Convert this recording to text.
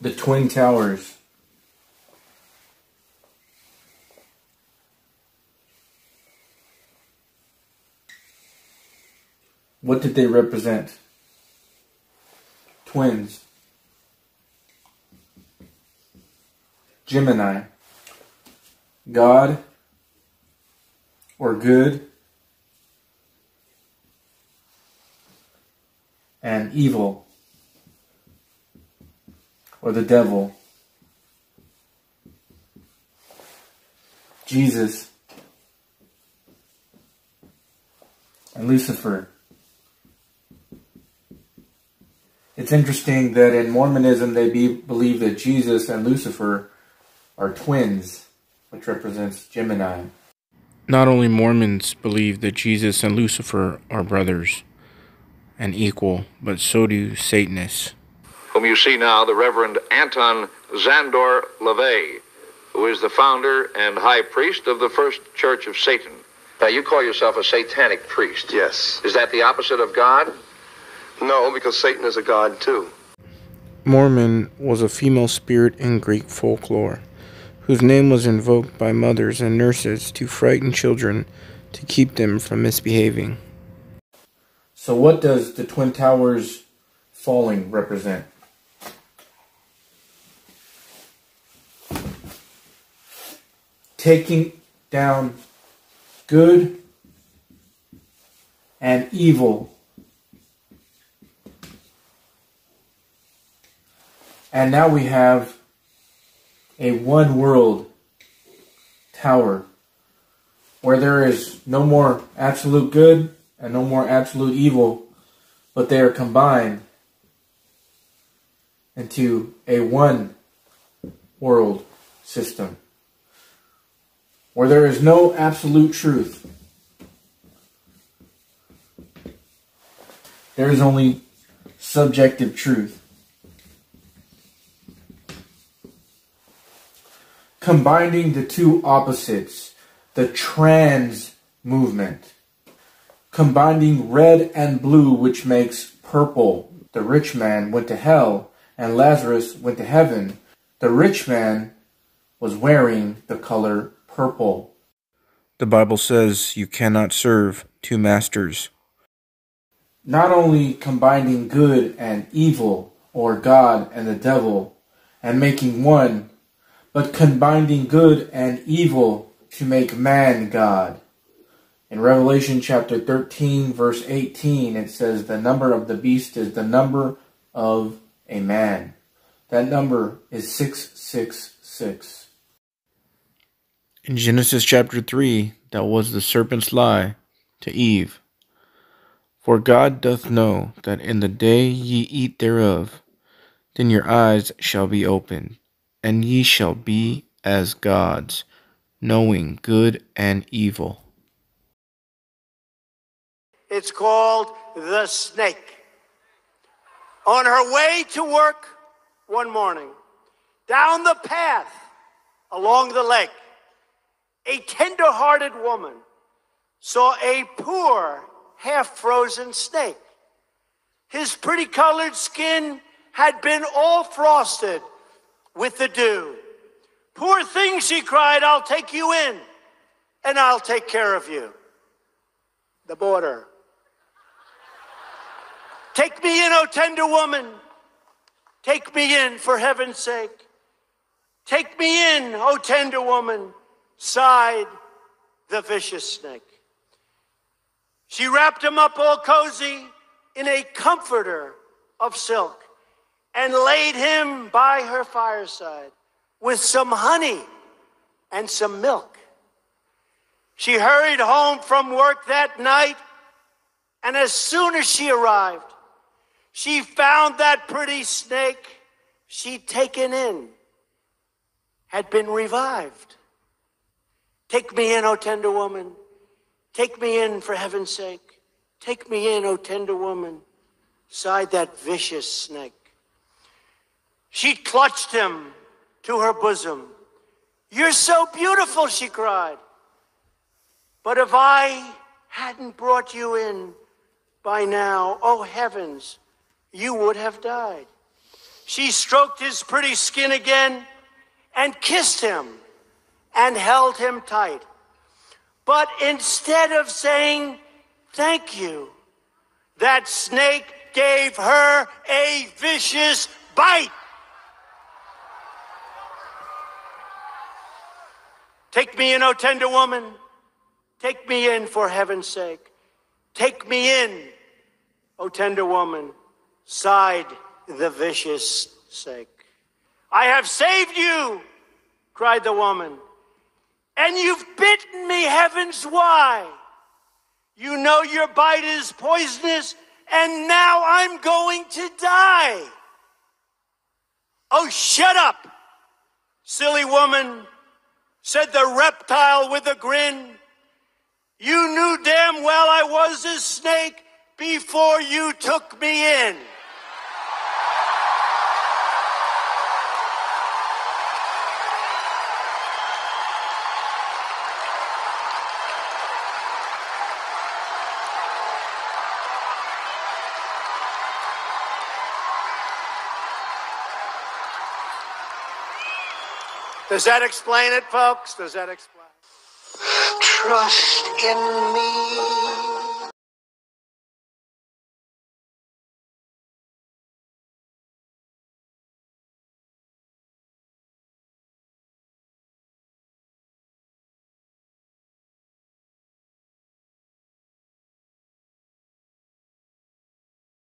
The Twin Towers. What did they represent? Twins. Gemini. God or good and evil or the devil. Jesus and Lucifer. It's interesting that in Mormonism they believe that Jesus and Lucifer are twins, which represents Gemini. Not only Mormons believe that Jesus and Lucifer are brothers and equal, but so do Satanists. Whom you see now, the Reverend Anton Szandor LaVey, who is the founder and high priest of the First Church of Satan. Now, you call yourself a satanic priest. Yes. Is that the opposite of God? No, because Satan is a god too. Mormon was a female spirit in Greek folklore, whose name was invoked by mothers and nurses to frighten children to keep them from misbehaving. So what does the Twin Towers falling represent? Taking down good and evil. And now we have a one world tower where there is no more absolute good and no more absolute evil, but they are combined into a one world system where there is no absolute truth. There is only subjective truth. Combining the two opposites, the trans movement. Combining red and blue, which makes purple. The rich man went to hell and Lazarus went to heaven. The rich man was wearing the color purple. The Bible says you cannot serve two masters. Not only combining good and evil, or God and the devil, and making one, but combining good and evil to make man God. In Revelation chapter 13, verse 18, it says, the number of the beast is the number of a man. That number is 666. In Genesis chapter 3, that was the serpent's lie to Eve. For God doth know that in the day ye eat thereof, then your eyes shall be opened, and ye shall be as gods, knowing good and evil. It's called the snake. On her way to work one morning, down the path along the lake, a tender-hearted woman saw a poor, half-frozen snake. His pretty-colored skin had been all frosted with the dew. Poor thing, she cried, I'll take you in, and I'll take care of you. The border. Take me in, O tender woman. Take me in, for heaven's sake. Take me in, O tender woman, sighed the vicious snake. She wrapped him up all cozy in a comforter of silk and laid him by her fireside with some honey and some milk. She hurried home from work that night, and as soon as she arrived, she found that pretty snake she'd taken in had been revived. Take me in, O tender woman. Take me in, for heaven's sake. Take me in, O tender woman, sighed that vicious snake. She clutched him to her bosom. You're so beautiful, she cried. But if I hadn't brought you in by now, oh heavens, you would have died. She stroked his pretty skin again and kissed him and held him tight. But instead of saying thank you, that snake gave her a vicious bite. Take me in, O tender woman. Take me in for heaven's sake. Take me in, O tender woman, sighed the vicious snake. I have saved you, cried the woman, and you've bitten me, heavens, why? You know your bite is poisonous, and now I'm going to die. Oh, shut up, silly woman, said the reptile with a grin. You knew damn well I was a snake before you took me in. Does that explain it, folks? Does that explain? Trust in me.